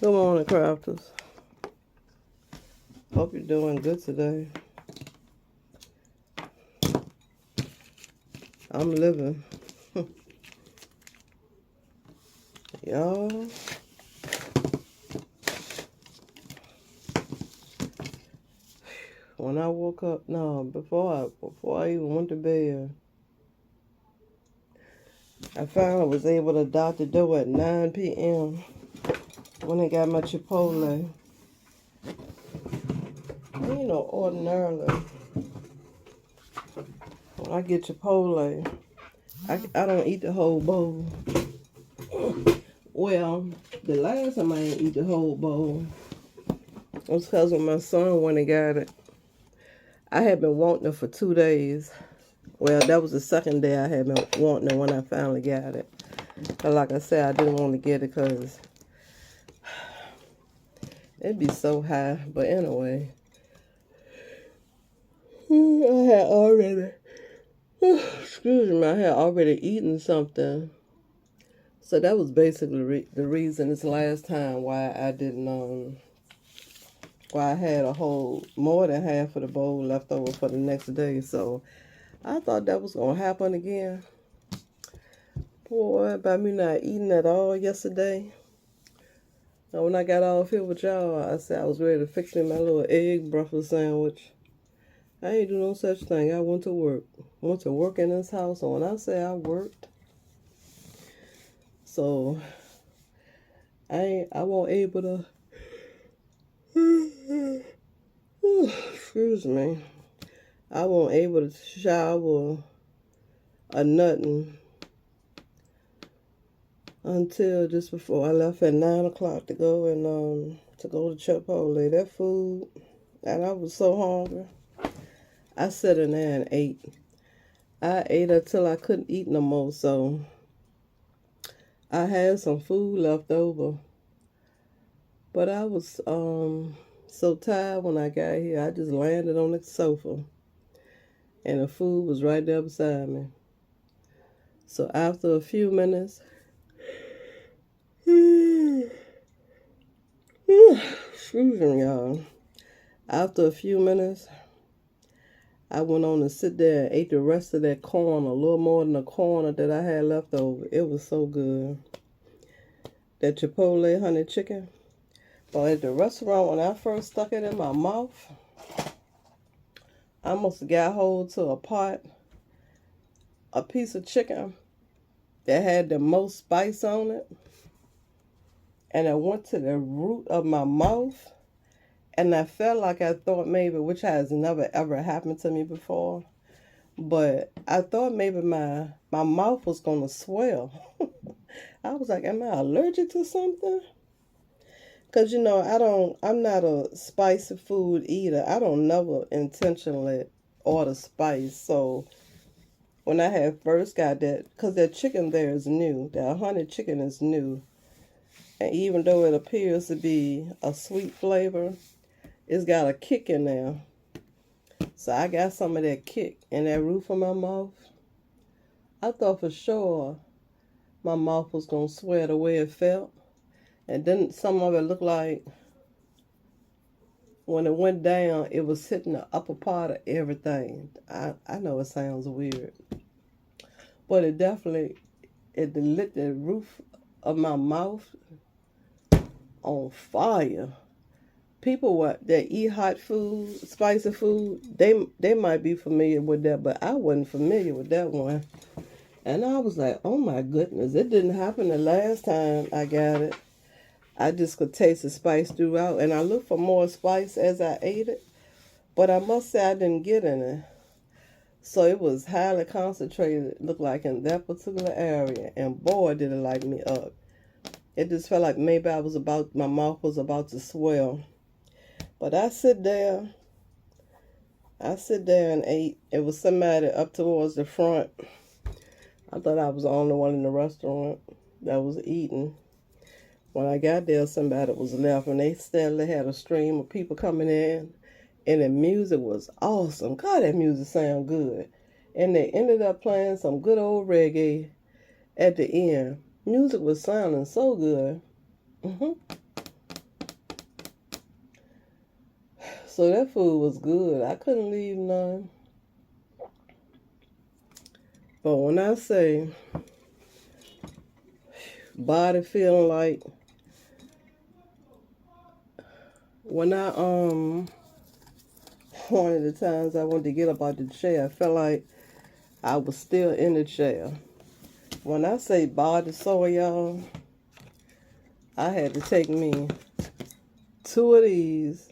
Good morning, crafters. Hope you're doing good today. I'm living. Y'all, when I woke up, before I even went to bed, I finally was able to dot the door at 9 p.m. when I got my Chipotle. Ordinarily, when I get Chipotle, I don't eat the whole bowl. Well, the last time I didn't eat the whole bowl was because when my son went and got it, I had been wanting it for 2 days. Well, that was the second day I had been wanting it when I finally got it. But like I said, I didn't want to get it because it'd be so high. But anyway, I had already eaten something. So that was basically the reason this last time why I didn't, why I had more than half of the bowl left over for the next day. So I thought that was going to happen again. Boy, by me not eating at all yesterday. Now, when I got off here with y'all, I said I was ready to fix me my little egg breakfast sandwich. I ain't do no such thing. I went to work. Went to work in this house. And when I say I worked, so I wasn't able to, excuse me, I wasn't able to shower or nothing until just before I left at 9 o'clock to go to Chipotle. That food, and I was so hungry. I sat in there and ate. I ate until I couldn't eat no more, so I had some food left over. But I was so tired when I got here. I just landed on the sofa, and the food was right there beside me. So after a few minutes, excuse me, y'all. After a few minutes, I went on to sit there and ate the rest of that corn, a little more than the corn that I had left over. It was so good. That Chipotle honey chicken. But at the restaurant, when I first stuck it in my mouth, I must have got hold to a piece of chicken that had the most spice on it. And I went to the root of my mouth. And I felt like I thought maybe, which has never ever happened to me before, but I thought maybe my mouth was going to swell. I was like, am I allergic to something? Because, I'm not a spicy food eater. I don't never intentionally order spice. So when I had first got that, because that chicken there is new, that honey chicken is new. And even though it appears to be a sweet flavor, it's got a kick in there. So I got some of that kick in that roof of my mouth. I thought for sure my mouth was going to swell the way it felt. And then some of it looked like when it went down, it was hitting the upper part of everything. I know it sounds weird. But it lit the roof of my mouth on fire. People that eat hot food, spicy food, they might be familiar with that, but I wasn't familiar with that one. And I was like, oh my goodness, it didn't happen the last time I got it. I just could taste the spice throughout, and I looked for more spice as I ate it, but I must say I didn't get any. So it was highly concentrated, it looked like, in that particular area, and boy, did it light me up. It just felt like maybe my mouth was about to swell. But I sit there and ate. It was somebody up towards the front. I thought I was the only one in the restaurant that was eating. When I got there, somebody was left, and they steadily had a stream of people coming in, and the music was awesome. God, that music sounded good. And they ended up playing some good old reggae at the end. Music was sounding so good. So that food was good. I couldn't leave none. But when I say body feeling like, when I one of the times I wanted to get up out the chair, I felt like I was still in the chair. When I say body sore, y'all, I had to take me 2 of these.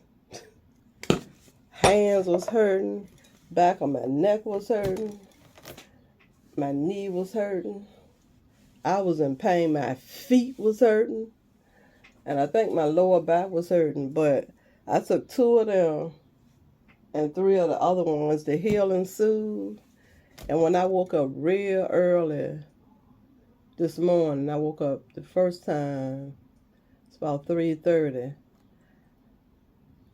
Hands was hurting, back of my neck was hurting, my knee was hurting, I was in pain, my feet was hurting, and I think my lower back was hurting. But I took 2 of them and 3 of the other ones to heal and soothe. And when I woke up real early this morning, I woke up the first time, it's about 3:30.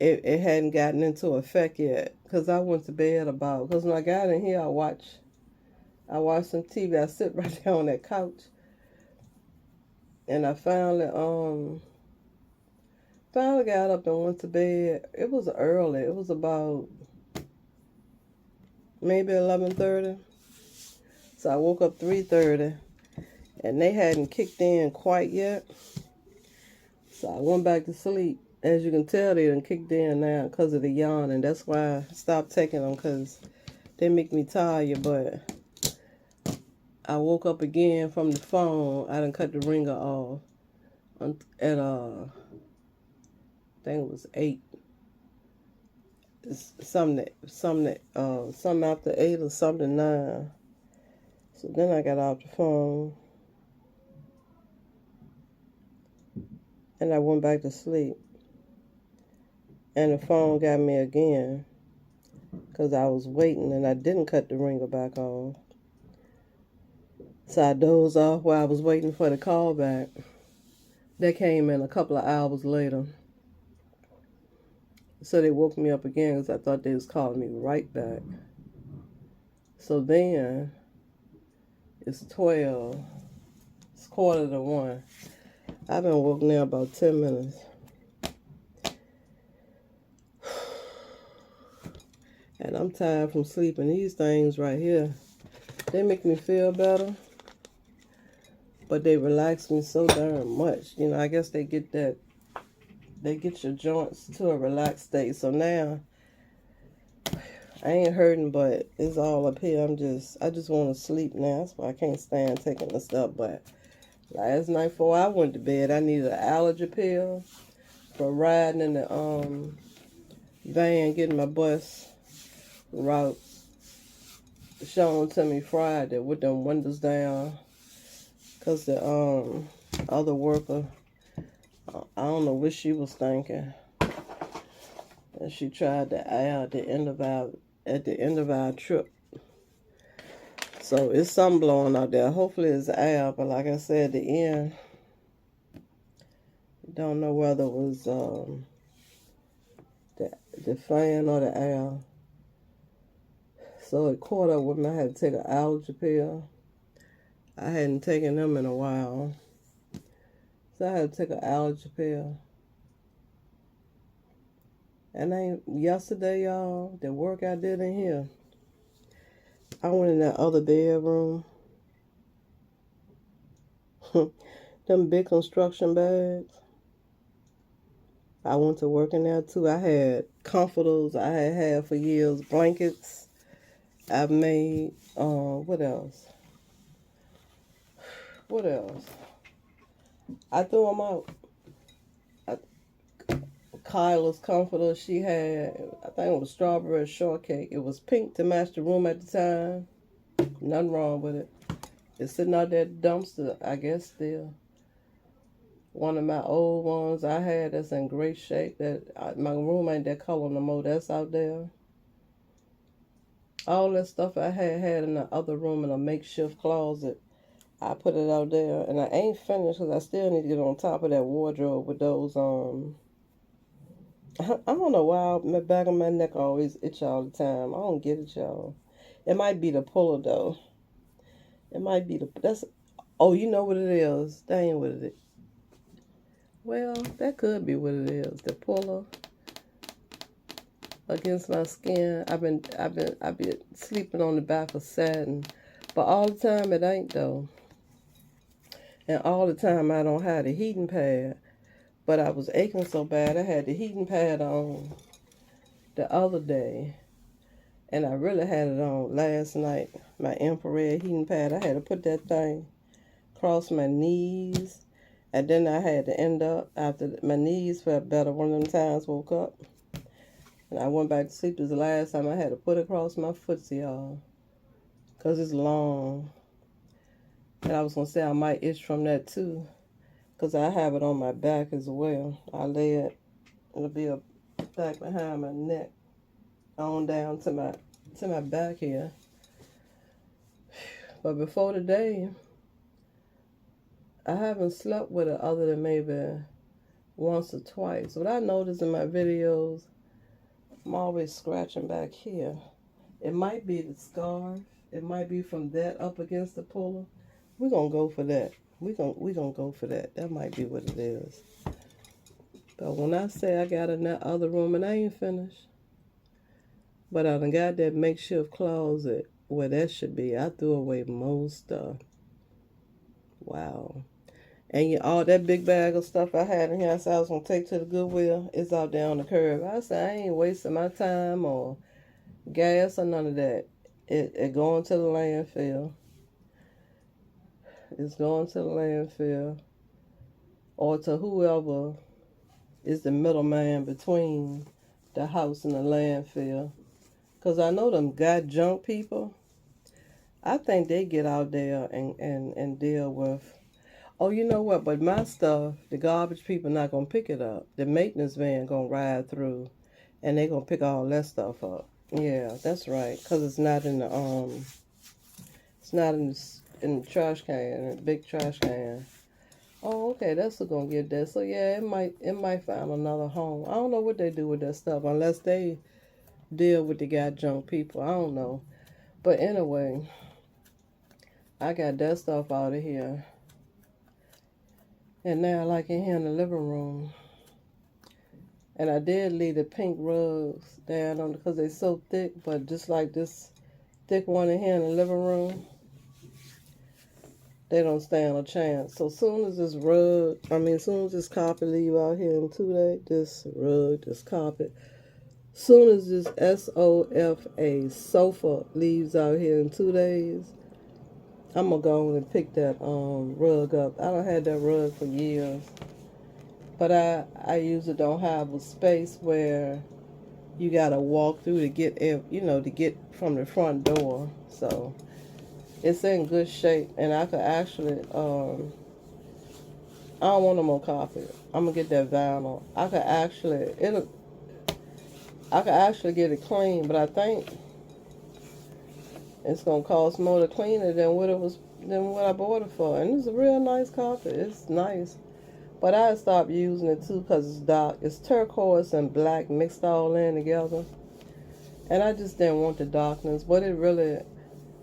It hadn't gotten into effect yet, because I went to bed because when I got in here, I watched some TV. I sit right there on that couch, and I finally got up and went to bed. It was early. It was about maybe 11:30. So I woke up 3:30, and they hadn't kicked in quite yet. So I went back to sleep. As you can tell, they done kicked in now because of the yawn, and that's why I stopped taking them, because they make me tired. But I woke up again from the phone. I done cut the ringer off at I think it was 8. It's something after 8 or something 9. So then I got off the phone and I went back to sleep. And the phone got me again because I was waiting and I didn't cut the ringer back off. So I dozed off while I was waiting for the call back. That came in a couple of hours later. So they woke me up again because I thought they was calling me right back. So then it's 12. It's 1:45. I've been woke now about 10 minutes. And I'm tired from sleeping. These things right here, they make me feel better, but they relax me so darn much. You know, I guess they get your joints to a relaxed state. So now I ain't hurting, but it's all up here. I just want to sleep now. That's why I can't stand taking the stuff. But last night before I went to bed, I needed an allergy pill for riding in the van, getting my bus route shown to me Friday with them windows down, because the other worker, I don't know what she was thinking, and she tried to air at the end of our trip. So it's sun blowing out there. Hopefully it's air, but like I said, at the end, don't know whether it was the fan or the air. So it caught up with me. I had to take an allergy pill. I hadn't taken them in a while. So I had to take an allergy pill. And yesterday, y'all, the work I did in here, I went in that other bedroom. Them big construction bags. I went to work in there too. I had comforters I had for years, blankets I've made. What else? What else? I threw them out. Kyla's comforter, she had, I think it was strawberry shortcake. It was pink to match the room at the time. Nothing wrong with it. It's sitting out there at the dumpster, I guess still. One of my old ones I had that's in great shape. My room ain't that color no more. That's out there. All that stuff I had in the other room in a makeshift closet, I put it out there. And I ain't finished because I still need to get on top of that wardrobe with those, I don't know why my back of my neck always itch all the time. I don't get it, y'all. It might be the puller, though. It might be oh, you know what it is. That ain't what it is. Well, that could be what it is. The puller. against my skin. I've been sleeping on the back of satin, but all the time it ain't though. And all the time I don't have the heating pad. But I was aching so bad I had the heating pad on the other day. And I really had it on last night. My infrared heating pad. I had to put that thing across my knees. And then I had to end up, after my knees felt better, one of them times woke up. And I went back to sleep. This is the last time I had to put it across my footsie, y'all. Because it's long. And I was going to say I might itch from that too. Because I have it on my back as well. I lay it. It'll be a back behind my neck. On down to my back here. But before today, I haven't slept with it other than maybe once or twice. What I noticed in my videos, I'm always scratching back here. It might be the scarf. It might be from that up against the puller. We're gonna go for that. We're gonna go for that. That might be what it is. But when I say I got in that other room and I ain't finished, but I done got that makeshift closet where that should be. I threw away most stuff. Wow. And all that big bag of stuff I had in here, I said I was going to take to the Goodwill. It's out there on the curb. I said I ain't wasting my time or gas or none of that. It going to the landfill. It's going to the landfill. Or to whoever is the middleman between the house and the landfill. Because I know them got junk people. I think they get out there and deal with, oh, you know what? But my stuff, the garbage people not going to pick it up. The maintenance van going to ride through and they going to pick all that stuff up. Yeah, that's right. Because it's not in the, it's not in the trash can, the big trash can. Oh, okay, that's what's going to get that. So yeah, it might find another home. I don't know what they do with that stuff unless they deal with the got junk people. I don't know. But anyway, I got that stuff out of here. And now, like in here in the living room. And I did leave the pink rugs down on because they're so thick. But just like this thick one in here in the living room, they don't stand a chance. So soon as this soon as this carpet leave out here in 2 days, this carpet, soon as this sofa leaves out here in 2 days, I'm going to go and pick that rug up. I don't have that rug for years. But I usually don't have a space where you got to walk through to get, to get from the front door. So it's in good shape. And I could actually, I don't want no more carpet. I'm going to get that vinyl. I could actually get it clean, but I think it's gonna cost more to clean it than what I bought it for. And it's a real nice carpet. It's nice, but I stopped using it too because it's dark. It's turquoise and black mixed all in together, and I just didn't want the darkness. But it really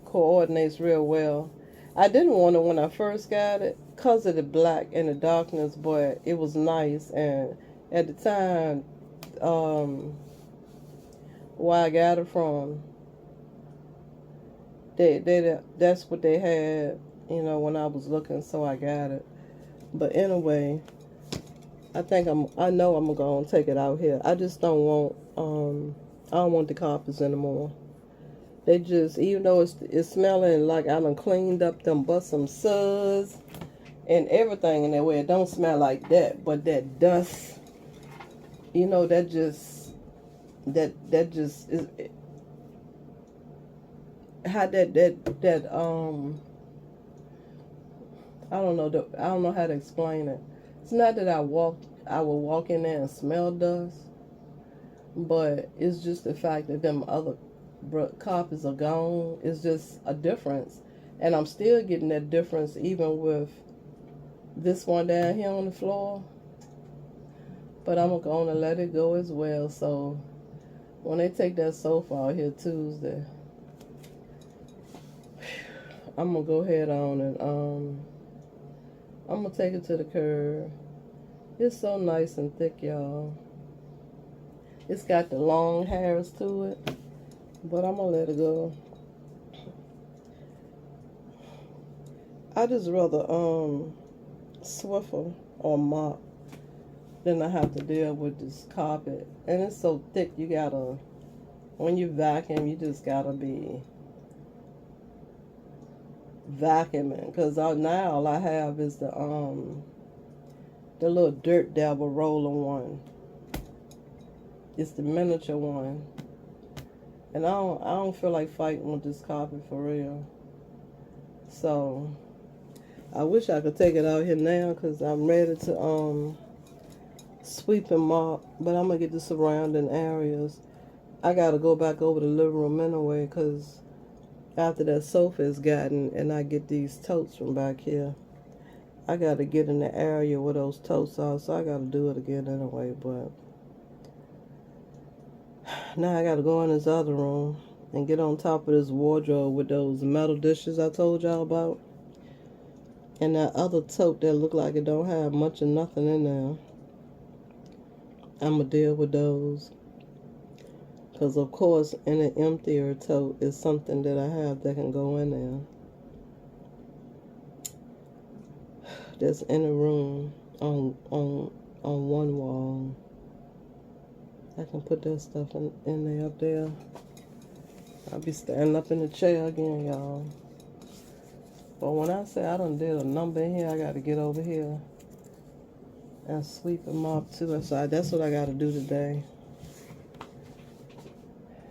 coordinates real well. I didn't want it when I first got it because of the black and the darkness, but it was nice. And at the time, where I got it from, that's what they had, when I was looking, so I got it. But anyway, I know I'm gonna take it out here. I just don't want I don't want the carpets anymore. They just, even though it's smelling like I done cleaned up them some suds and everything in there, where it don't smell like that, but that dust, that just is how that I don't know how to explain it. It's not that I will walk in there and smell dust, but it's just the fact that them other carpets are gone. It's just a difference, and I'm still getting that difference even with this one down here on the floor. But I'm gonna let it go as well. So when they take that sofa out here Tuesday, I'm gonna go ahead on and I'm gonna take it to the curb. It's so nice and thick, y'all. It's got the long hairs to it, but I'm gonna let it go. I just rather Swiffer or mop than I have to deal with this carpet. And it's so thick, you gotta, when you vacuum, you just gotta be vacuuming. Cause now all I have is the little dirt dabble roller one. It's the miniature one. And I don't feel like fighting with this carpet for real. So I wish I could take it out here now because I'm ready to sweep and mop. But I'm going to get the surrounding areas. I got to go back over the living room anyway because after that sofa is gotten and I get these totes from back here, I got to get in the area where those totes are. So I got to do it again anyway. But now I got to go in this other room and get on top of this wardrobe with those metal dishes I told y'all about. And that other tote that look like it don't have much of nothing in there. I'm going to deal with those. Because, of course, in an emptier tote is something that I have that can go in there. That's in a room on one wall. I can put that stuff in there up there. I'll be standing up in the chair again, y'all. But when I say I done did a number in here, I got to get over here and sweep them up too. So that's what I got to do today.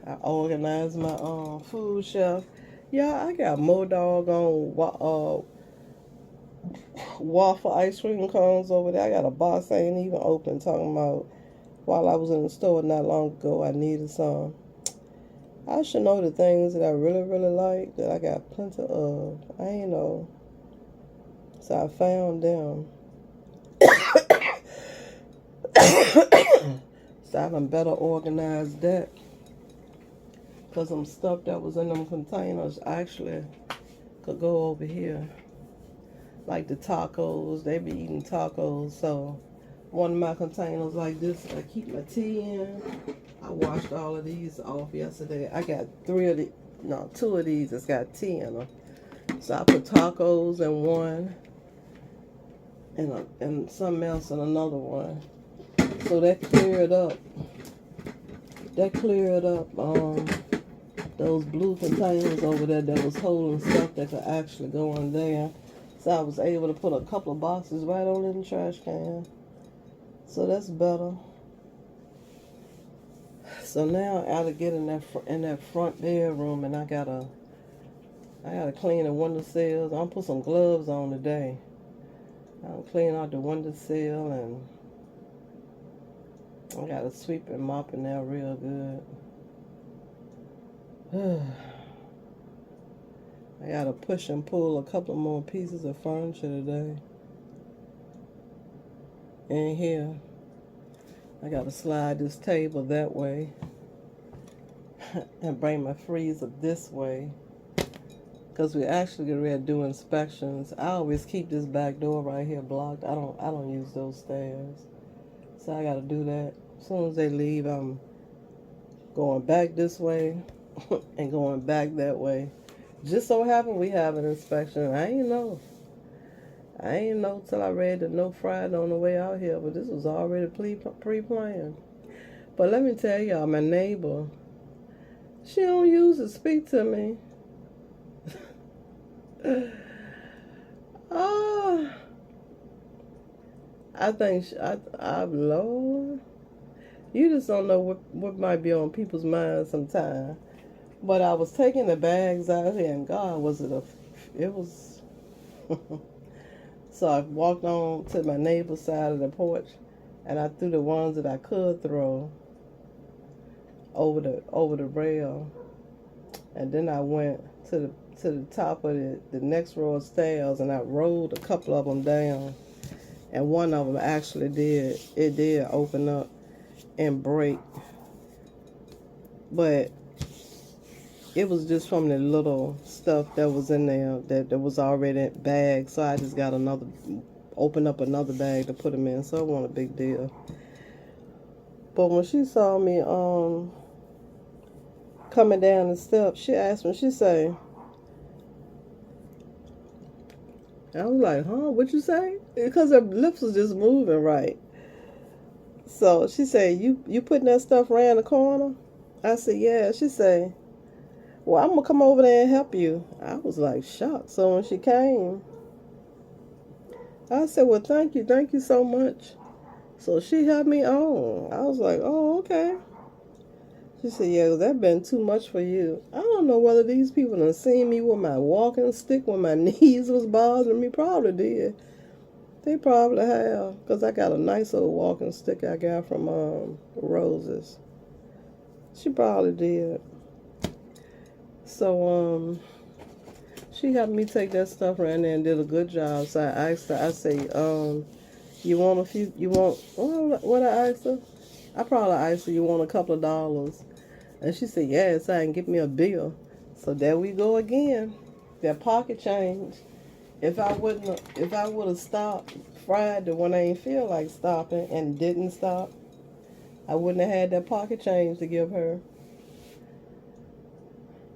I organized my food shelf. Yeah, I got more doggone waffle ice cream cones over there. I got a box I ain't even open talking about while I was in the store not long ago I needed some. I should know the things that I really, really like that I got plenty of. I ain't know. So I found them. So I done better organize that. Because some stuff that was in them containers actually could go over here. Like the tacos. They be eating tacos. So one of my containers like this, I keep my tea in. I washed all of these off yesterday. I got two of these that's got tea in them. So I put tacos in one and something else in another one. So that cleared up. Those blue containers over there that was holding stuff that could actually go in there. So I was able to put a couple of boxes right on in the trash can. So that's better. So now I gotta get in that front bedroom, and I gotta clean the windowsills. I'm gonna put some gloves on today. I'll clean out the windowsill, and I gotta sweep and mop in there real good. I gotta push and pull a couple more pieces of furniture today. In here, I gotta slide this table that way and bring my freezer this way. Because we actually get ready to do inspections. I always keep this back door right here blocked. I don't use those stairs. So I gotta do that. As soon as they leave, I'm going back this way and going back that way. Just so happened we have an inspection. I ain't know till I read the No Friday on the way out here, but this was already pre-planned. But let me tell y'all, my neighbor, she don't usually speak to me. I think, Lord, you just don't know what might be on people's minds sometimes. But I was taking the bags out here, and God, it was. So I walked on to my neighbor's side of the porch, and I threw the ones that I could throw over the rail, and then I went to the top of the next row of stairs, and I rolled a couple of them down, and one of them actually did open up and break, but it was just from the little stuff that was in there that was already in bags. So I just got opened up another bag to put them in. So it wasn't a big deal. But when she saw me coming down the steps, she asked me, she say, I was like, huh, what you say? Because her lips was just moving right. So she said, you putting that stuff around the corner? I said, yeah. She said, well, I'm going to come over there and help you. I was like shocked. So when she came, I said, well, thank you so much. So she helped me on. I was like, oh, okay. She said, yeah, that been too much for you. I don't know whether these people done seen me with my walking stick when my knees was bothering me. Probably did. They probably have. Because I got a nice old walking stick I got from Rose's. She probably did. So, she helped me take that stuff around there and did a good job. So I asked her, I say, what I asked her? I probably asked her, you want a couple of dollars? And she said, yes, I can get me a bill. So there we go again. That pocket change. If I would have stopped Friday when I ain't feel like stopping and didn't stop, I wouldn't have had that pocket change to give her.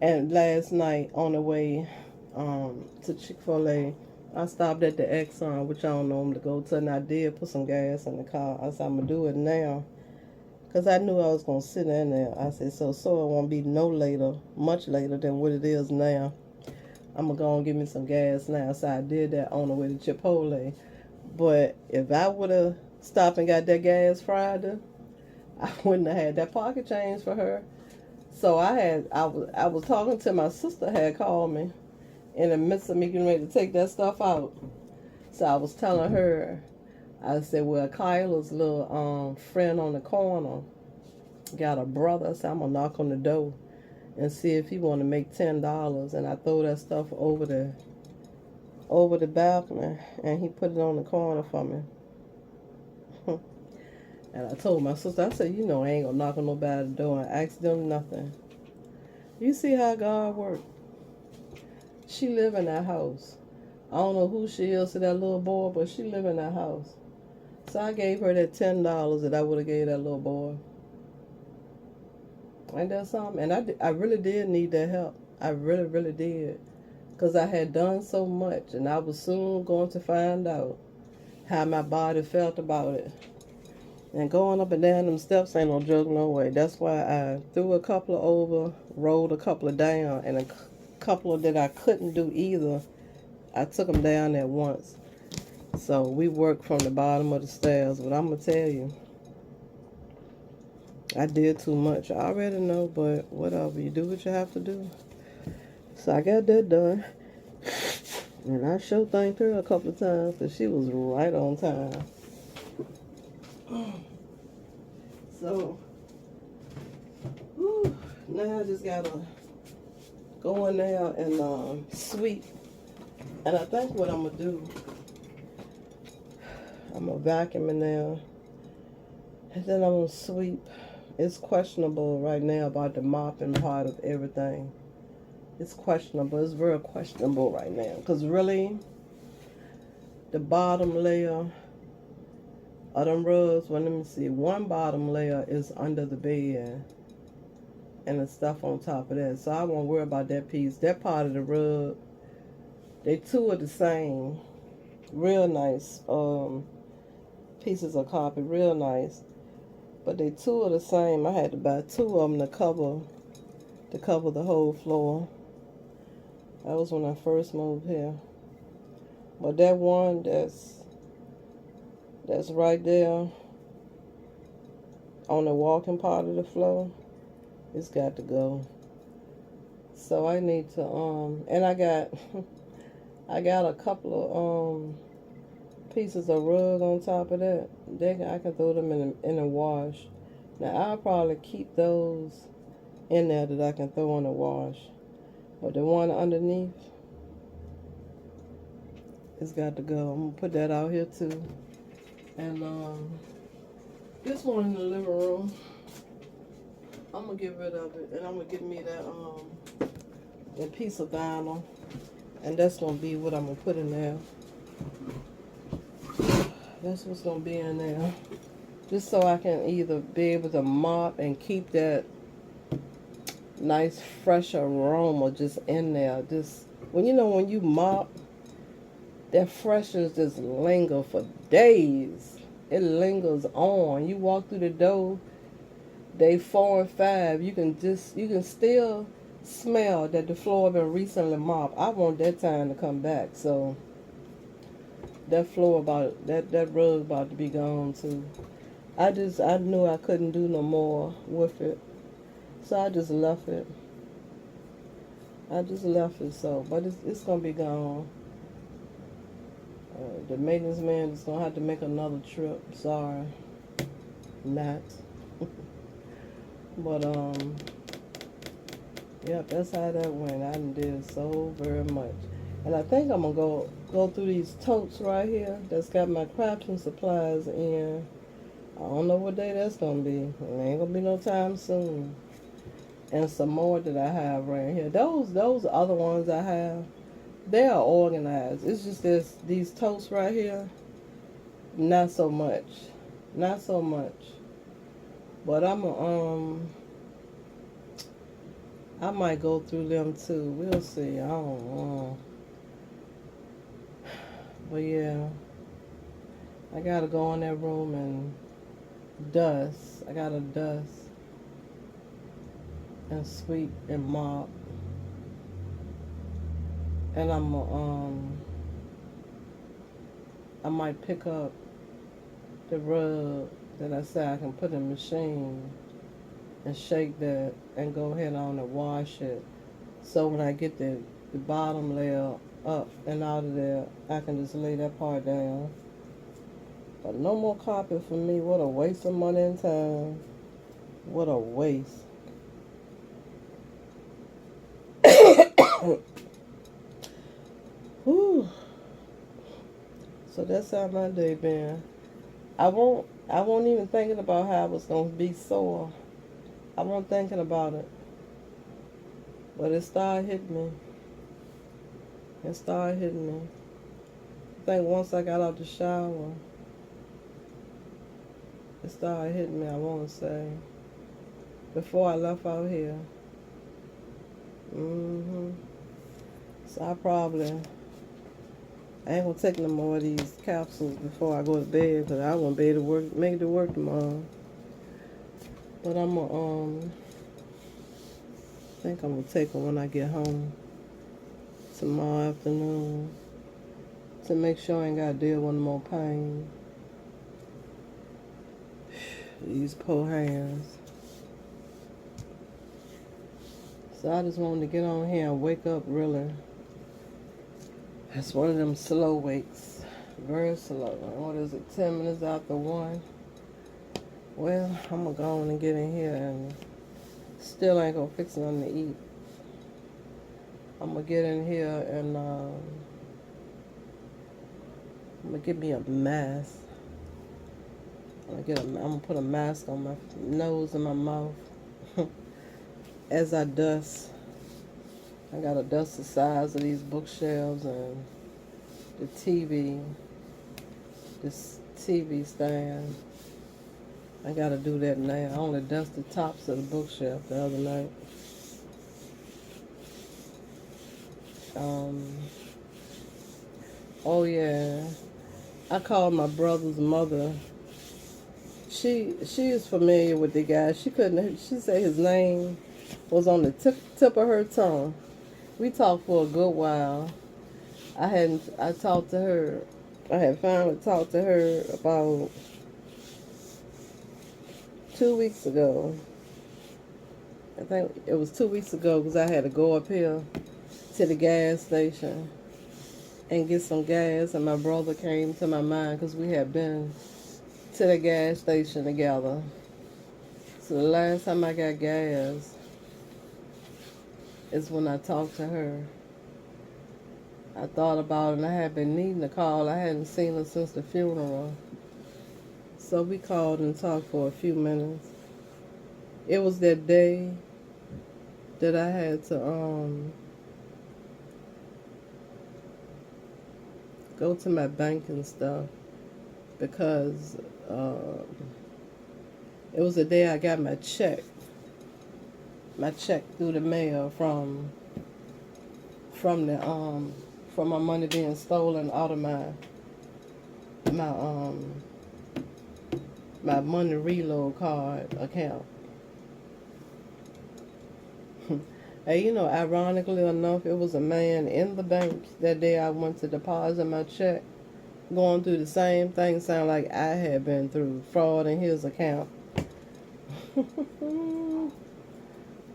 And last night on the way to Chick-fil-A, I stopped at the Exxon, which I don't normally go to, and I did put some gas in the car. I said, I'm going to do it now. Because I knew I was going to sit in there. I said, so it won't be much later than what it is now. I'm going to go and give me some gas now. So I did that on the way to Chipotle. But if I would have stopped and got that gas Friday, I wouldn't have had that pocket change for her. So I was talking to my sister had called me in the midst of me getting ready to take that stuff out. So I was telling her, I said, well, Kyla's little friend on the corner got a brother. I said, I'm going to knock on the door and see if he want to make $10. And I throw that stuff over the balcony, and he put it on the corner for me. And I told my sister, I said, I ain't going to knock on nobody's door and ask them nothing. You see how God works. She live in that house. I don't know who she is to that little boy, but she live in that house. So I gave her that $10 that I would have gave that little boy. Ain't that something? And I really did need that help. I really, really did. Because I had done so much, and I was soon going to find out how my body felt about it. And going up and down them steps ain't no joke, no way. That's why I threw a couple of over, rolled a couple of down, and a couple of that I couldn't do either. I took them down at once. So we worked from the bottom of the stairs. But I'm going to tell you, I did too much. I already know, but whatever. You do what you have to do. So I got that done. And I sure thanked her a couple of times because she was right on time. So, now I just got to go in there and sweep. And I think what I'm going to do, I'm going to vacuum in there. And then I'm going to sweep. It's questionable right now about the mopping part of everything. It's questionable. It's real questionable right now. Because really, the bottom layer of them rugs, well, let me see. One bottom layer is under the bed. And the stuff on top of that. So I won't worry about that piece. That part of the rug, they two are the same. Real nice pieces of carpet. Real nice. But they two are the same. I had to buy two of them to cover the whole floor. That was when I first moved here. But that one that's right there on the walking part of the floor, it's got to go. So I need to and I got a couple of pieces of rug on top of that. I can throw them in the wash. Now I'll probably keep those in there that I can throw in the wash. But the one underneath, it's got to go. I'm gonna put that out here too. And this one in the living room, I'm gonna get rid of it, and I'm gonna give me that piece of vinyl, and that's gonna be what I'm gonna put in there. That's what's gonna be in there. just so I can either be able to mop and keep that nice fresh aroma just in there. Just when when you mop, that freshness just linger for days. It lingers on. You walk through the door, day 4 and 5, you can still smell that the floor been recently mopped. I want that time to come back. So that floor that rug about to be gone too. I knew I couldn't do no more with it. So I just left it. I just left it so, but it's gonna be gone. The maintenance man is gonna have to make another trip. Sorry, not. But yep, that's how that went. I did so very much, and I think I'm gonna go through these totes right here. That's got my crafting supplies in. I don't know what day that's gonna be. It ain't gonna be no time soon. And some more that I have right here. Those other ones I have, they are organized. It's just these totes right here, not so much. Not so much. But I might go through them too. We'll see. I don't know. But yeah, I gotta go in that room and dust. I gotta dust and sweep and mop. And I might pick up the rug that I said I can put in the machine and shake that and go ahead on and wash it. So when I get the bottom layer up and out of there, I can just lay that part down. But no more carpet for me. What a waste of money and time. What a waste. Whew. So that's how my day been. I won't even thinking about how I was gonna be sore. I wasn't thinking about it. But it started hitting me. It started hitting me. I think once I got out the shower, it started hitting me, I wanna say. Before I left out here. So I ain't gonna take no more of these capsules before I go to bed, because I won't be able to make it to work tomorrow. But I think I'm gonna take them when I get home tomorrow afternoon to make sure I ain't gotta deal with no more pain. These poor hands. So I just wanted to get on here and wake up really. That's one of them slow wakes. Very slow. What is it, 10 minutes after 1? Well, I'm going to go on and get in here and still ain't going to fix nothing to eat. I'm going to get in here and I'm going to get me a mask. I'm going to put a mask on my nose and my mouth as I dust. I got to dust the sides of these bookshelves and the TV, this TV stand. I got to do that now. I only dusted the tops of the bookshelf the other night. Oh yeah, I called my brother's mother. She is familiar with the guy. She said his name was on the tip of her tongue. We talked for a good while. I had finally talked to her about 2 weeks ago. I think it was 2 weeks ago, because I had to go up here to the gas station and get some gas, and my brother came to my mind because we had been to the gas station together. So the last time I got gas is when I talked to her. I thought about it, and I had been needing to call. I hadn't seen her since the funeral. So we called and talked for a few minutes. It was that day that I had to go to my bank and stuff, because It was the day I got my check. My check through the mail from the from my money being stolen out of my my money reload card account. And you know, ironically enough, it was a man in the bank that day I went to deposit my check, going through the same thing. Sound like I had been through fraud in his account.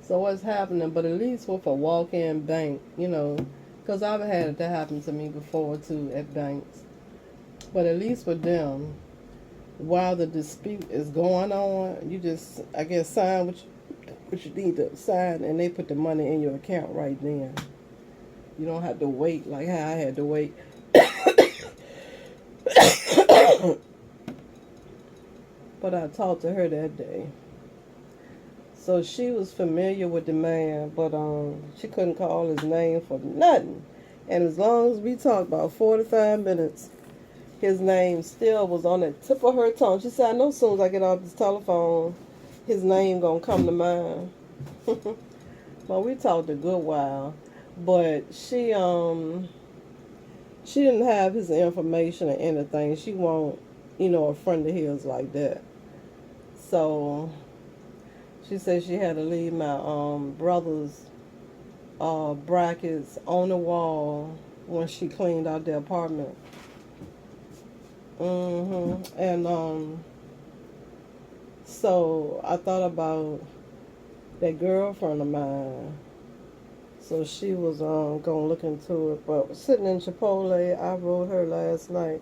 So what's happening? But at least with a walk-in bank, you know, because I've had it to happen to me before too at banks. But at least with them, while the dispute is going on, you just, I guess, sign what you need to sign, and they put the money in your account right then. You don't have to wait like how I had to wait. But I talked to her that day. So she was familiar with the man, but she couldn't call his name for nothing. And as long as we talked about 45 minutes, his name still was on the tip of her tongue. She said, I know as soon as I get off this telephone, his name gonna come to mind. Well, we talked a good while, but she didn't have his information or anything. She won't, you know, a friend of his like that. So she said she had to leave my brother's brackets on the wall when she cleaned out the apartment. And so I thought about that girlfriend of mine. So she was gonna look into it. But sitting in Chipotle, I wrote her last night,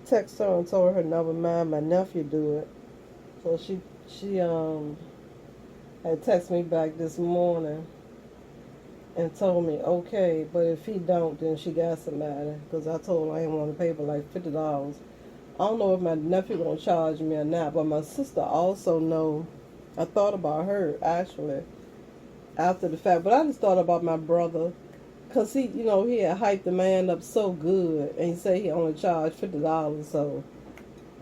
text her and told her never mind, my nephew do it. So she had texted me back this morning and told me okay, but if he don't, then she got somebody. Because I told her I didn't want to pay for like $50. I don't know if my nephew gonna charge me or not, but my sister also know. I thought about her actually after the fact, but I just thought about my brother, cause he, you know, he had hyped the man up so good, and he said he only charged $50. So,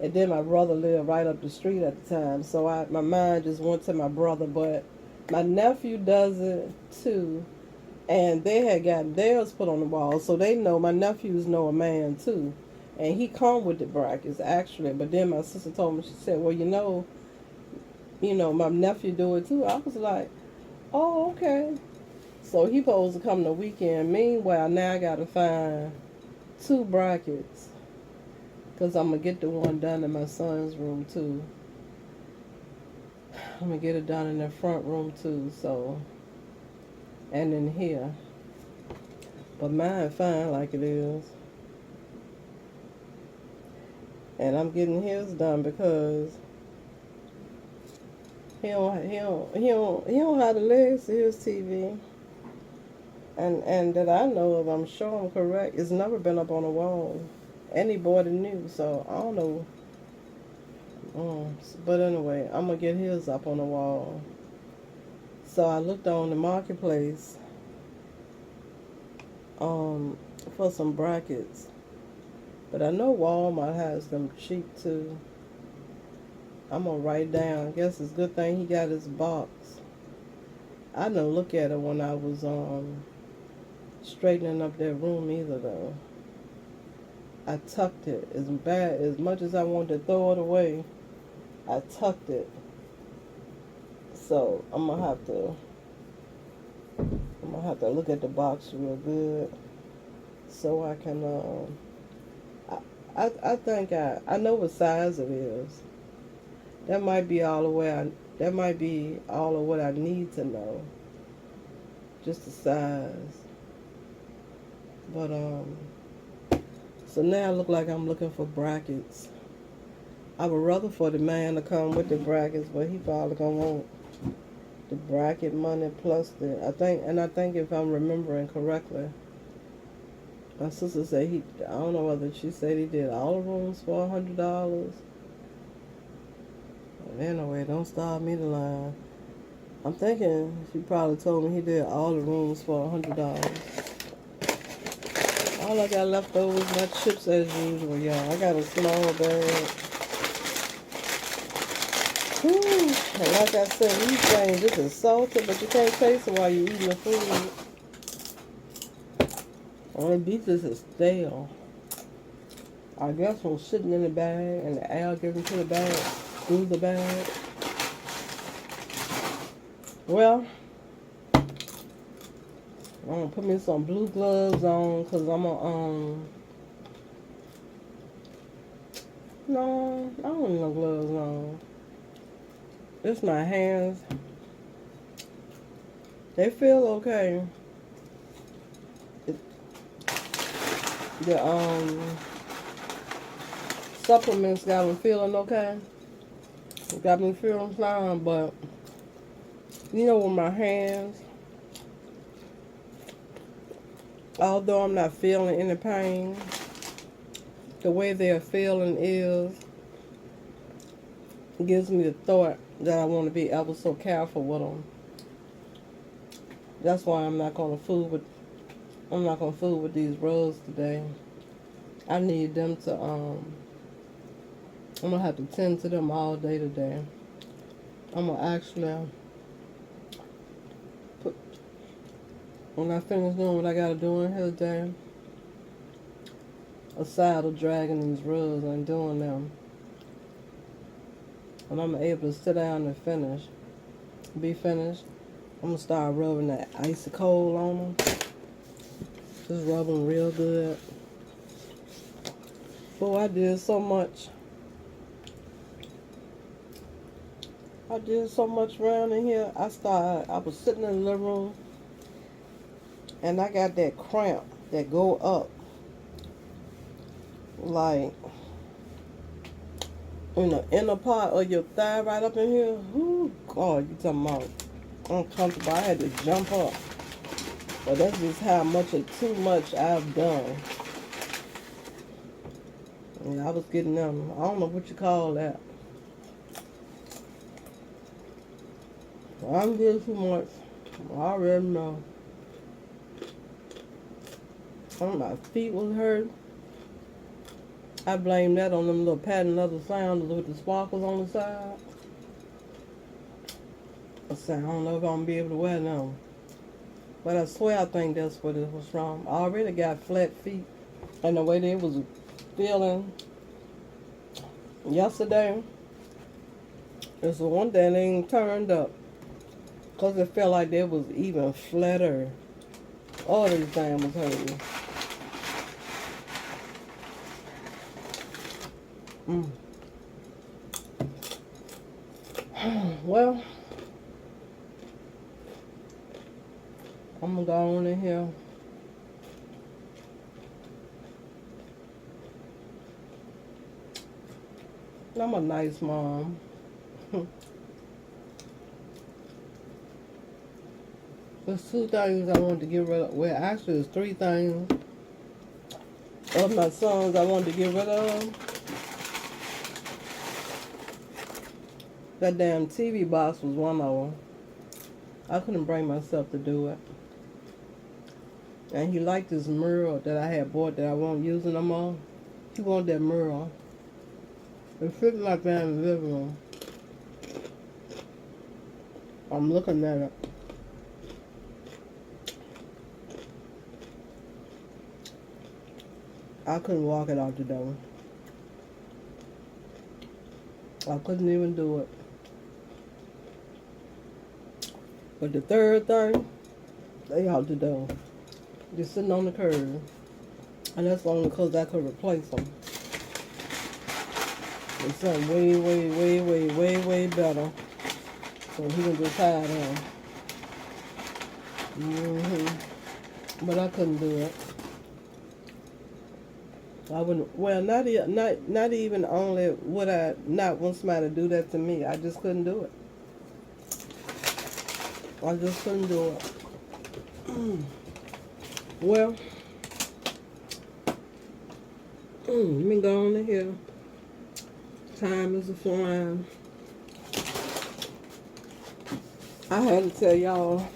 and then my brother lived right up the street at the time, so my mind just went to my brother. But my nephew does it too, and they had gotten theirs put on the wall, so they know my nephews know a man too. And he come with the brackets actually, but then my sister told me, she said, well, you know, my nephew do it too. I was like, oh, okay. So he supposed to come the weekend. Meanwhile, now I got to find 2 brackets, because I'm going to get the one done in my son's room too. I'm going to get it done in the front room too, so, and in here. But mine fine like it is. And I'm getting his done because he don't have the legs to his TV. And that I know of, I'm sure I'm correct, it's never been up on a wall. And he bought it new, so I don't know. But anyway, I'm going to get his up on the wall. So I looked on the marketplace for some brackets. But I know Walmart has them cheap too. I'm going to write down. I guess it's a good thing he got his box. I didn't look at it when I was straightening up that room either though. I tucked it. As much as I wanted to throw it away, I tucked it. So I'm gonna have to look at the box real good so I can I think I know what size it is. That might be all of what I need to know. Just the size. But so now it look like I'm looking for brackets. I would rather for the man to come with the brackets, but he probably gonna want the bracket money plus I think if I'm remembering correctly, my sister said I don't know whether she said he did all the rooms for $100. But anyway, don't start me the line. I'm thinking she probably told me he did all the rooms for $100. All I got left over is my chips as usual, y'all. I got a small bag. Whew. And like I said, these things, this is salty, but you can't taste it while you're eating the food. Only these is stale. I guess from sitting in the bag and the air getting to the bag, through the bag. Well, I'm gonna put me some blue gloves on because I'm gonna, no, I don't need no gloves on. It's my hands. They feel okay. The supplements got me feeling okay. Got me feeling fine, but you know, with my hands, although I'm not feeling any pain, the way they're feeling gives me the thought that I want to be ever so careful with them. That's why I'm not gonna fool with these rugs today. I need them to I'm gonna have to tend to them all day today. I'm gonna actually put, when I finish doing what I gotta do in here today, aside of dragging these rugs and doing them, and I'm able to sit down and be finished, I'm gonna start rubbing that icy cold on them. Just rub them real good. Boy, I did so much. I did so much around in here. I was sitting in the living room and I got that cramp that go up like in the inner part of your thigh right up in here. Ooh, God, you talking about uncomfortable. I had to jump up. But that's just how much of too much I've done. Yeah, I was getting them. I don't know what you call that. I'm getting too much. I already know. My feet was hurt. I blame that on them little patent leather sandals with the sparkles on the side. I said, I don't know if I'm going to be able to wear them. But I swear I think that's what it was from. I already got flat feet. And the way they was feeling yesterday, it's the one that ain't turned up. Because it felt like they was even flatter. All these things was hurting. Well, I'm gonna go on in here. I'm a nice mom. There's two things I wanted to get rid of. Well, actually, there's three things of my sons I wanted to get rid of. That damn TV box was one of them. I couldn't bring myself to do it. And he liked this mirror that I had bought that I won't use no more. He wanted that mirror. It fits like that in the living room. I'm looking at it. I couldn't walk it out the door. I couldn't even do it. But the third thing, they out the door. Just sitting on the curb. And that's only because I could replace them. It's something way better. So he can just hide them. But I couldn't do it. I wouldn't. Well, not even only would I not want somebody to do that to me. I just couldn't do it. I just couldn't do it. Well, let me go on in here. Time is flying. I had to tell y'all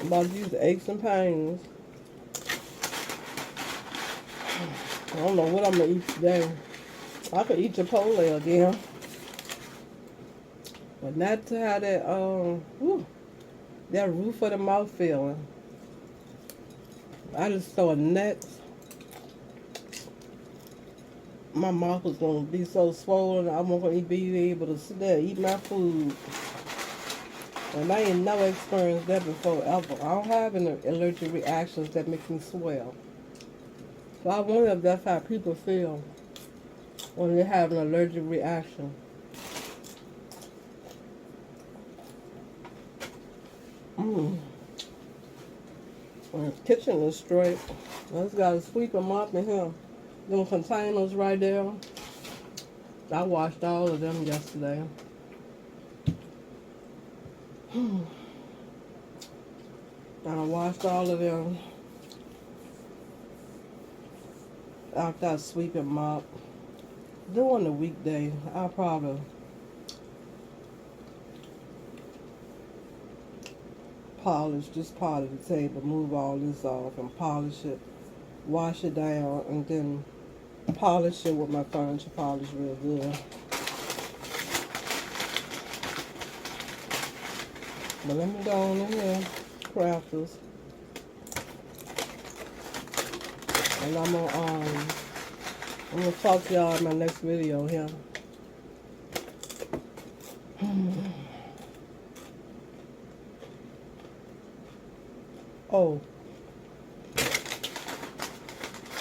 about these aches and pains. I don't know what I'm gonna eat today. I could eat Chipotle again. But not to have that that roof of the mouth feeling. I just thought next my mouth was gonna be so swollen I wasn't gonna be able to sit there and eat my food. And I ain't never experienced that before ever. I don't have any allergic reactions that make me swell. So I wonder if that's how people feel when they have an allergic reaction. When the kitchen is straight, I just gotta sweep them up in here. Them containers right there. I washed all of them yesterday. I washed all of them after I sweep and mop. During the weekday, I'll probably polish this part of the table, move all this off and polish it, wash it down, and then polish it with my furniture polish real good. But let me go on in here, crafters. And I'm gonna talk to y'all in my next video here. Oh,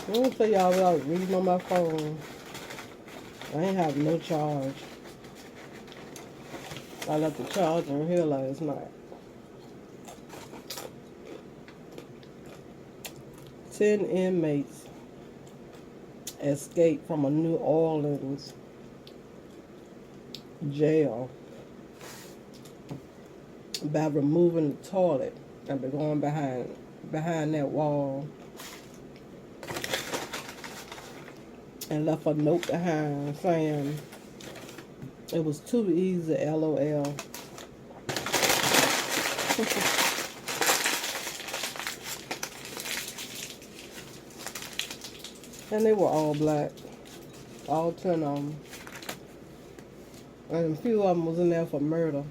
let me tell y'all what I was reading on my phone. I ain't have no charge. I left the charger in here last night. 10 inmates escaped from a New Orleans jail by removing the toilet and by going behind that wall and left a note behind saying it was too easy, LOL. And they were all black, all 10 of them. And a few of them was in there for murder.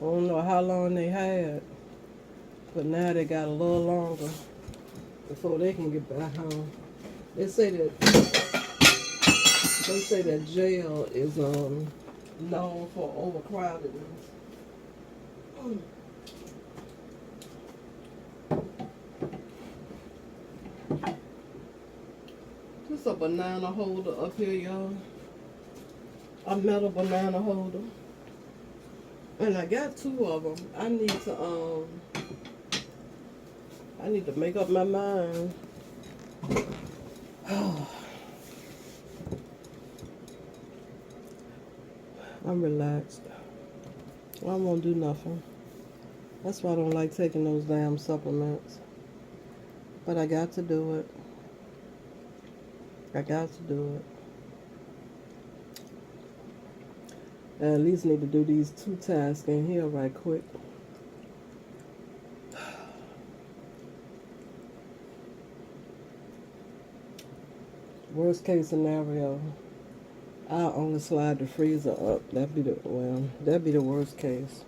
I don't know how long they had, but now they got a little longer before they can get back home. They say that jail is known for overcrowdedness. Just a banana holder up here, y'all. A metal banana holder. And I got 2 of them. I need to make up my mind. I'm relaxed. I won't do nothing. That's why I don't like taking those damn supplements. But I got to do it. I got to do it. I at least need to do these 2 tasks in here right quick. Worst case scenario, I'll only slide the freezer up. That'd be the worst case.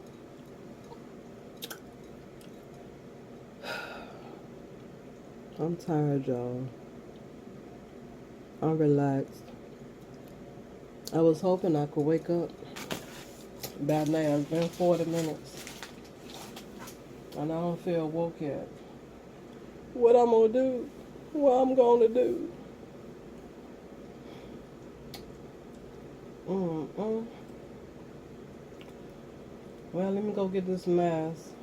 I'm tired, y'all. I'm relaxed. I was hoping I could wake up by now. It's been 40 minutes. And I don't feel woke yet. What I'm gonna do? What I'm gonna do? Well, let me go get this mask.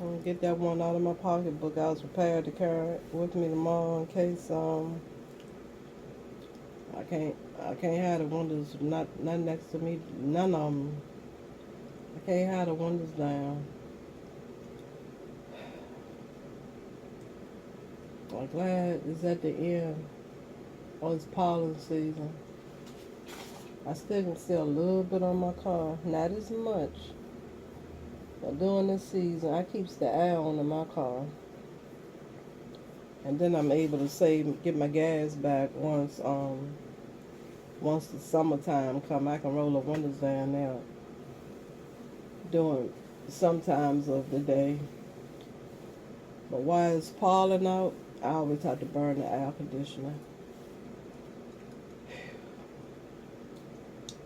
I'm gonna get that one out of my pocketbook. I was prepared to carry it with me tomorrow in case I can't have the windows not next to me. None of them. I can't have the windows down. I'm glad it's at the end. Oh, it's pollen season. I still can see a little bit on my car. Not as much. But during this season, I keeps the eye on in my car. And then I'm able to save, get my gas back once the summertime come. I can roll the windows down there during sometimes of the day. But while it's falling out, I always have to burn the air conditioner.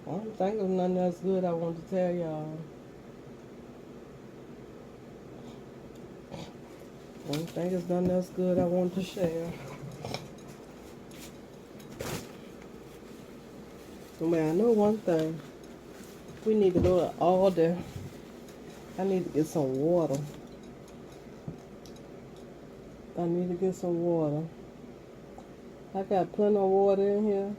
I don't think of nothing else good I want to tell y'all. I don't think there's nothing else good I want to share. But I know one thing. We need to go to Aldi. I need to get some water. I need to get some water. I got plenty of water in here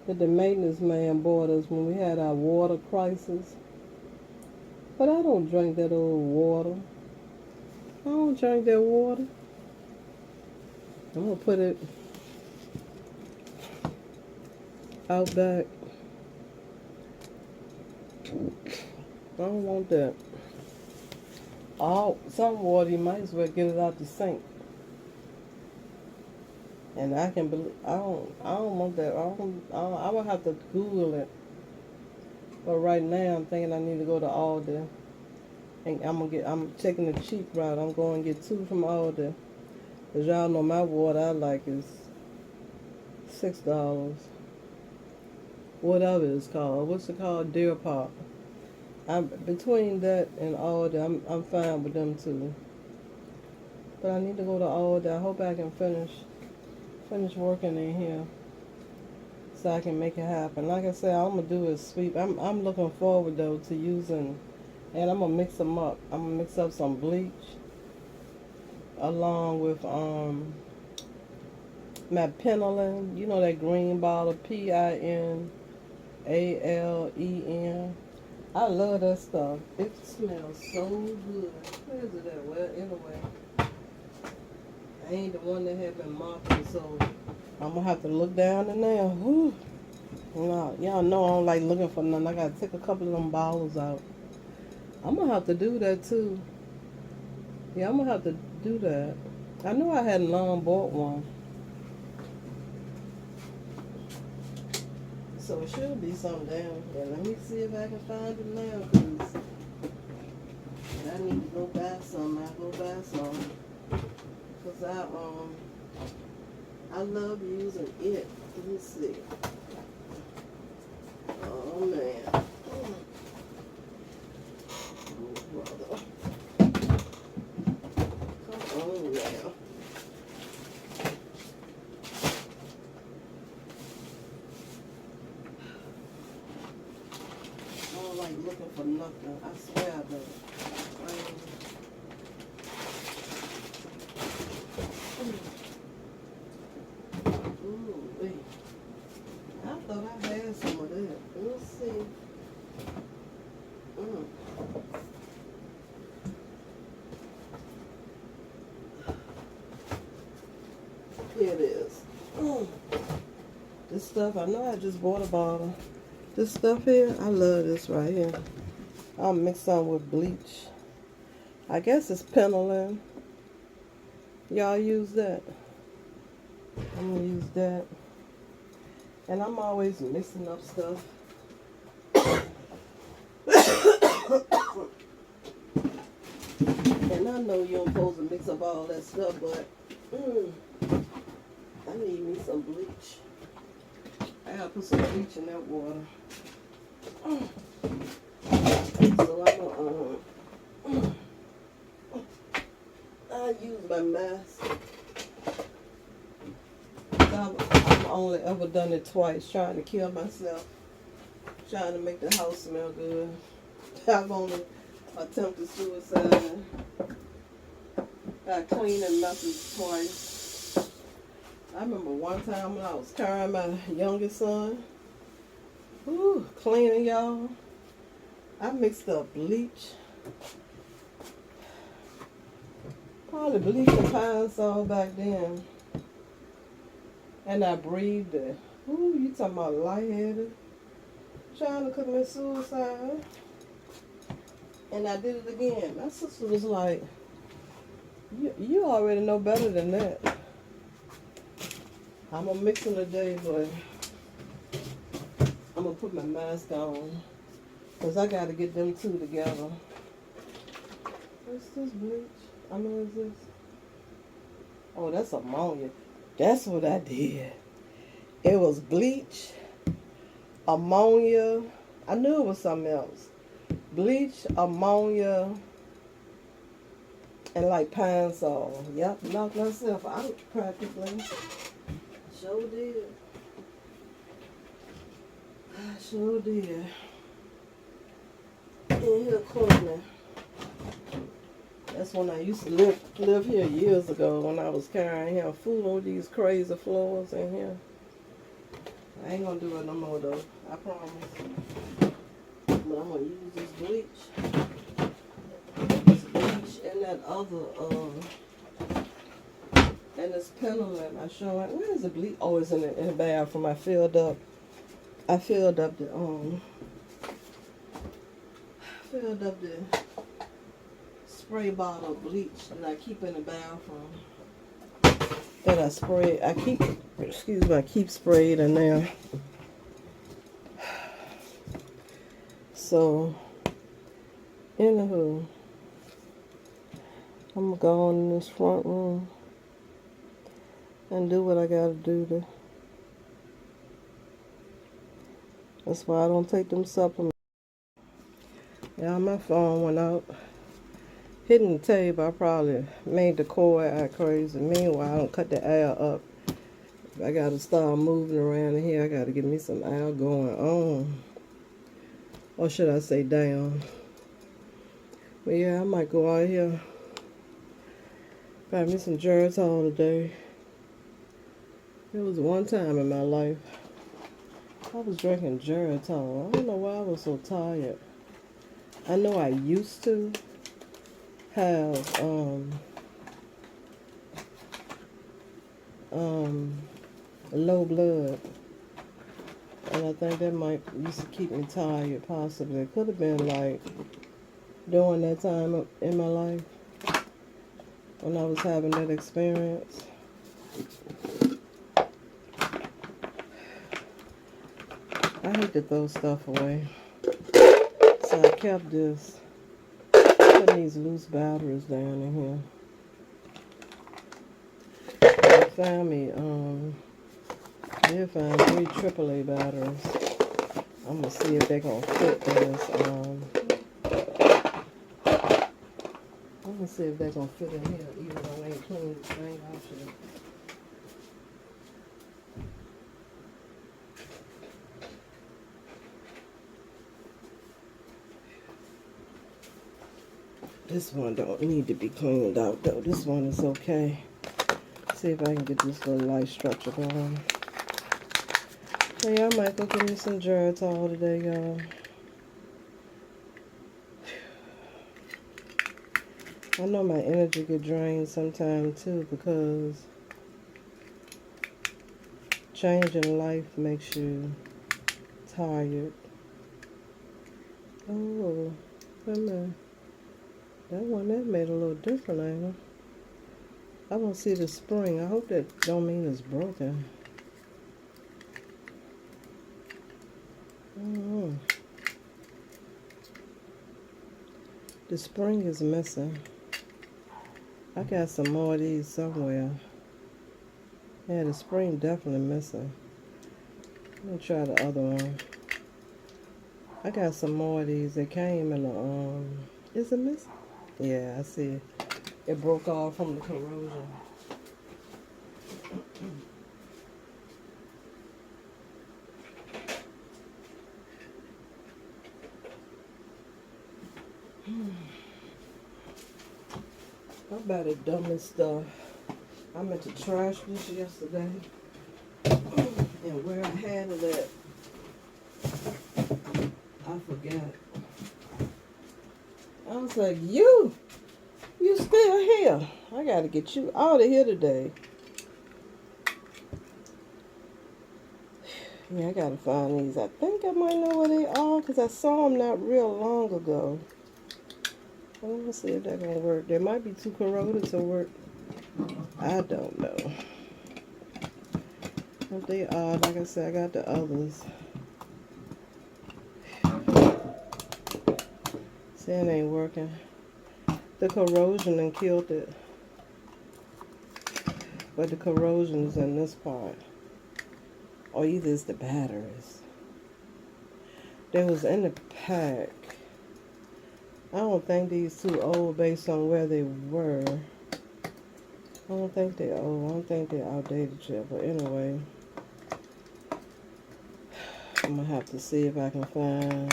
that the maintenance man bought us when we had our water crisis. But I don't drink that old water. I don't drink that water. I'm going to put it out back. I don't want that. Some water you might as well get it out the sink. And I can believe I don't want that. I would have to Google it. But right now I'm thinking I need to go to Aldi. And I'm taking the cheap route. I'm going to get 2 from Aldi. Cause y'all know my water I like is $6. Whatever it's called. What's it called? Deer Park. Between that and Aldi, I'm fine with them too. But I need to go to Aldi. I hope I can finish working in here so I can make it happen. Like I said, all I'm gonna do is sweep. I'm looking forward though to using, and I'm gonna mix them up. I'm gonna mix up some bleach along with my Pinalen. You know that green bottle, Pinalen. I love that stuff. It smells so good. Where is it at? Well, anyway, I ain't the one that had been mopping, so I'm gonna have to look down in there. Whew. No, y'all know I don't like looking for nothing. I gotta take a couple of them bottles out. I'm gonna have to do that too. Yeah, I'm gonna have to do that. I know I hadn't long bought one. So it should be some down here. Let me see if I can find it now, because I need to go buy some. I'll go buy some. Because I love using it. Let me see. Oh, man. Oh, brother. Come on now. I don't like looking for nothing. I swear I don't. Ooh, wait. I thought I had some of that. Let's see. Here it is. This stuff, I know I just bought a bottle. This stuff here, I love this right here. I'll mix some with bleach. I guess it's Pinalen. Y'all use that? I'm gonna use that. And I'm always mixing up stuff. And I know you're supposed to mix up all that stuff, but I need me some bleach. I gotta put some bleach in that water. So I use my mask. I've only ever done it twice, trying to kill myself, trying to make the house smell good. I've only attempted suicide. I cleaned the messes twice. I remember one time when I was carrying my youngest son, cleaning, y'all. I mixed up bleach, probably bleach and pine salt back then, and I breathed it. Ooh, you talking about lightheaded, trying to commit suicide, and I did it again. My sister was like, You already know better than that. I'm gonna mix them today, but I'm gonna put my mask on because I gotta get them two together. What's this bleach? I know it's this. Oh, that's ammonia. That's what I did. It was bleach, ammonia. I knew it was something else. Bleach, ammonia, and like pine sol. Yep, knocked myself out practically. Sure did. I sure did. In here cleaning. That's when I used to live here years ago when I was carrying here food on these crazy floors in here. I ain't gonna do it no more though. I promise. But I'm gonna use this bleach. This bleach and that other and this pendulum I showing. Where is the bleach? Oh, it's in the bathroom. I filled up the spray bottle of bleach that I keep in the bathroom. That I keep sprayed in there. So, anywho, I'm gonna go in this front room and do what I gotta do. That's why I don't take them supplements. Yeah, my phone went out. Hitting the table, I probably made the cord act crazy. Meanwhile, I don't cut the air up. I gotta start moving around in here. I gotta get me some air going on. Or should I say down? But yeah, I might go out here. Got me some Geritol today. It was one time in my life I was drinking Geritol. I don't know why I was so tired. I know I used to have low blood, and I think that might used to keep me tired. Possibly it could have been like during that time in my life when I was having that experience. I hate to throw stuff away, so I kept this. Putting these loose batteries down in here. I found me, did find 3 AAA batteries. I'm gonna see if they're gonna fit this. I'm gonna see if they're gonna fit in here, even though I ain't cleaned this thing out yet. This one don't need to be cleaned out though. This one is okay. See if I can get this little light structure going. So yeah, I might go get me some Geritol today, y'all. I know my energy get drained sometimes too because changing life makes you tired. Oh, wait a minute. That one that made a little different angle. I don't see the spring. I hope that don't mean it's broken. I don't know. The spring is missing. I got some more of these somewhere. Yeah, the spring definitely missing. Let me try the other one. I got some more of these. They came in the is it missing? Yeah, I see it. It broke off from the corrosion. I about the dumbest stuff. I meant to trash this yesterday. And where I had it at, I forgot. I was like, you still here. I gotta get you out of here today. Yeah, I gotta find these. I think I might know where they are because I saw them not real long ago. Well, I'm gonna see if that's gonna work. There might be too corroded to work. I don't know. If they are, like I said, I got the others. See, it ain't working. The corrosion done killed it. But the corrosion is in this part. Or either it's the batteries. They was in the pack. I don't think these too old based on where they were. I don't think they're old. I don't think they're outdated yet. But anyway, I'm gonna have to see if I can find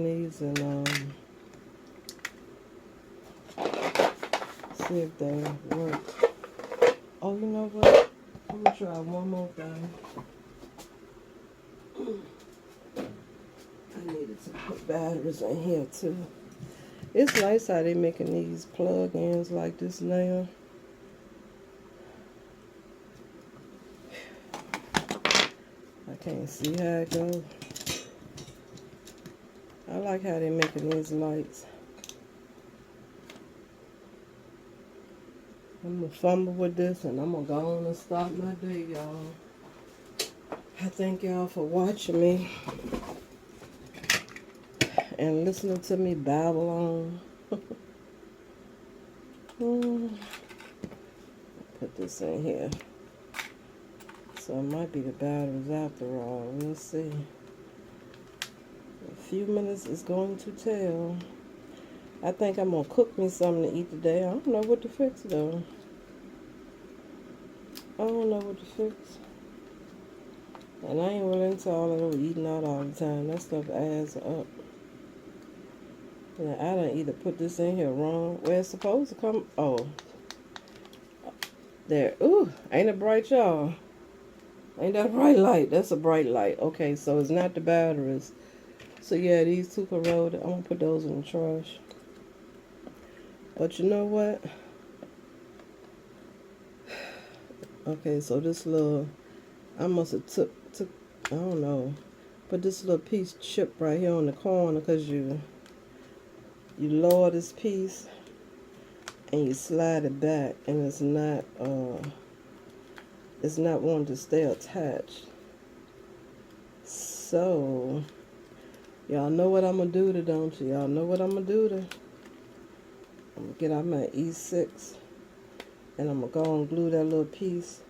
these and see if they work. Oh, you know what? I'm gonna try one more thing. I needed to put batteries in here too. It's nice how they making these plug-ins like this now. I can't see how it goes. I like how they making these lights. I'm gonna fumble with this and I'm gonna go on and start my day, y'all. I thank y'all for watching me and listening to me babble on. Put this in here. So it might be the batteries after all. We'll see. A few minutes is going to tell. I think I'm gonna cook me something to eat today. I don't know what to fix though. I don't know what to fix. And I ain't really into all of them eating out all the time. That stuff adds up. And I done either put this in here wrong. Where it's supposed to come. Oh. There. Ooh, ain't it bright, y'all? Ain't that a bright light? That's a bright light. Okay, so it's not the batteries. So yeah, these two corroded. I'm gonna put those in the trash. But you know what? Okay, so this little, I must have took, I don't know, put this little piece chip right here on the corner because you lower this piece and you slide it back and it's not wanting to stay attached. So y'all know what I'm gonna do to, don't you? Y'all know what I'm gonna do to. I'm gonna get out my E6 and I'm gonna go and glue that little piece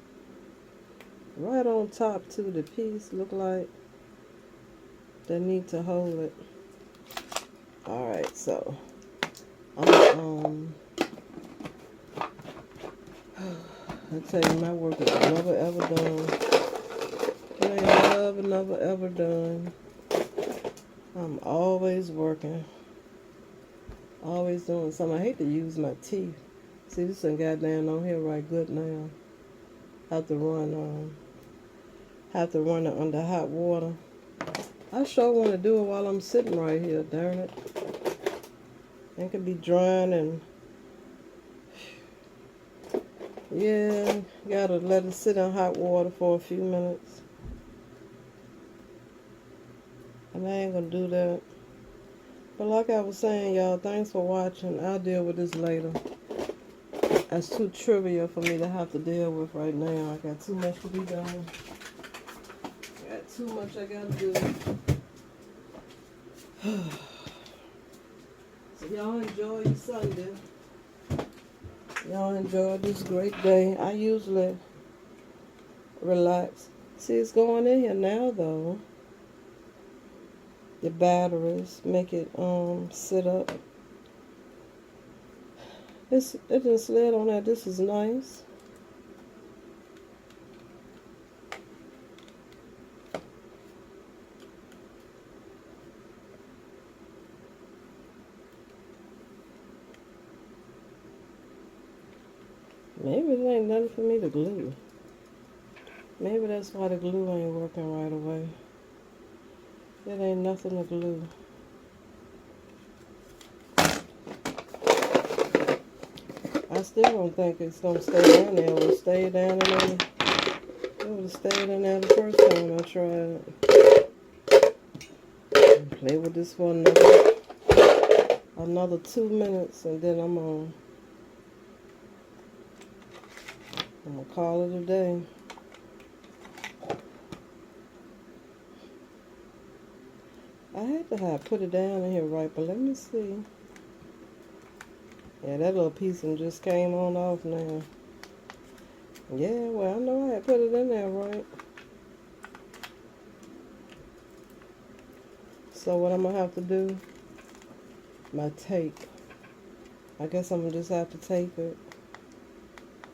right on top to the piece. Look like they need to hold it. Alright, so I'm I tell you, my work is never ever done. It ain't never ever done. I'm always working. Always doing something. I hate to use my teeth. See, this done got down on here right good now. Have to run it under hot water. I sure want to do it while I'm sitting right here, darn it. It could be drying and yeah, gotta let it sit in hot water for a few minutes. And I ain't gonna do that. But like I was saying, y'all, thanks for watching. I'll deal with this later. That's too trivial for me to have to deal with right now. I got too much to be done. I got too much I gotta do. So y'all enjoy your Sunday. Y'all enjoy this great day. I usually relax. See, it's going in here now though. The batteries make it sit up. It didn't slid on that. This is nice. Maybe it ain't nothing for me to glue. Maybe that's why the glue ain't working right away. It ain't nothing to glue. I still don't think it's gonna stay down there. It would stay down in there. It would have stayed in there the first time I tried. Play with this for another 2 minutes, and then I'm gonna call it a day. I had to have put it down in here right, but let me see. Yeah, that little piece just came on off now. Yeah, well, I know I had put it in there right. So what I'm gonna have to do, my tape. I guess I'm gonna just have to tape it.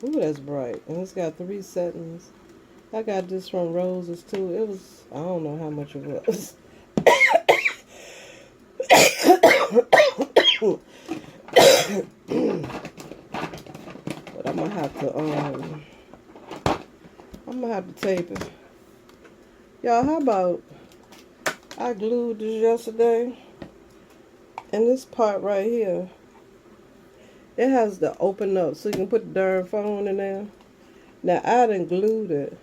Ooh, that's bright. And it's got 3 settings. I got this from Roses too. It was, I don't know how much it was. But I'm gonna have to tape it. Y'all, how about I glued this yesterday, and this part right here, it has to open up so you can put the darn phone in there. Now I done glued it.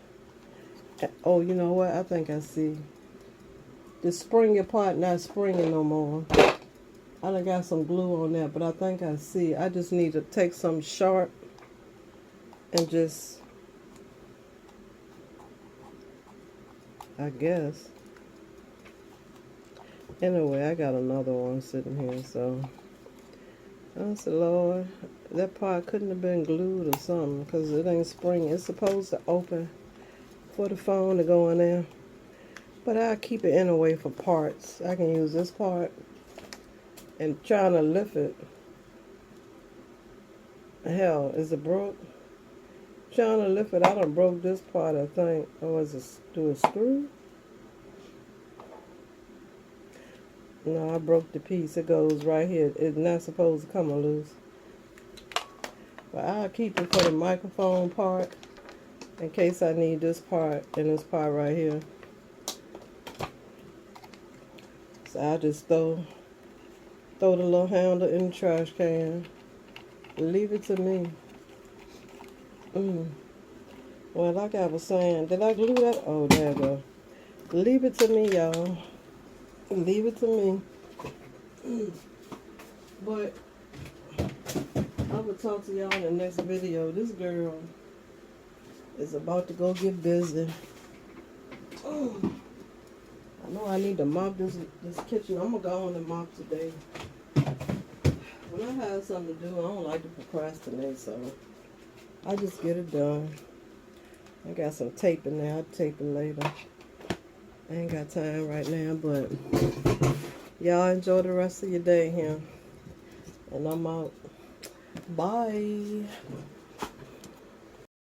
Oh, you know what? I think I see. The springer part not springing no more. I done got some glue on that, but I think I see. I just need to take some sharp and just, I guess. Anyway, I got another one sitting here, so I said, Lord, that part couldn't have been glued or something, because it ain't springing. It's supposed to open for the phone to go in there. But I'll keep it anyway for parts. I can use this part. And trying to lift it. Hell, is it broke? Trying to lift it. I done broke this part, I think. Or is it through a screw? No, I broke the piece. It goes right here. It's not supposed to come loose. But I'll keep it for the microphone part in case I need this part and this part right here. So I'll just throw the little handle in the trash can. Leave it to me. Well, like I was saying, did I glue that? Oh, there you go. Leave it to me, y'all. Leave it to me. But I will talk to y'all in the next video. This girl is about to go get busy. I know I need to mop this kitchen. I'm going to go on and mop today. When I have something to do, I don't like to procrastinate, so I just get it done. I got some tape in there. I'll tape it later. I ain't got time right now, but y'all enjoy the rest of your day here. And I'm out. Bye.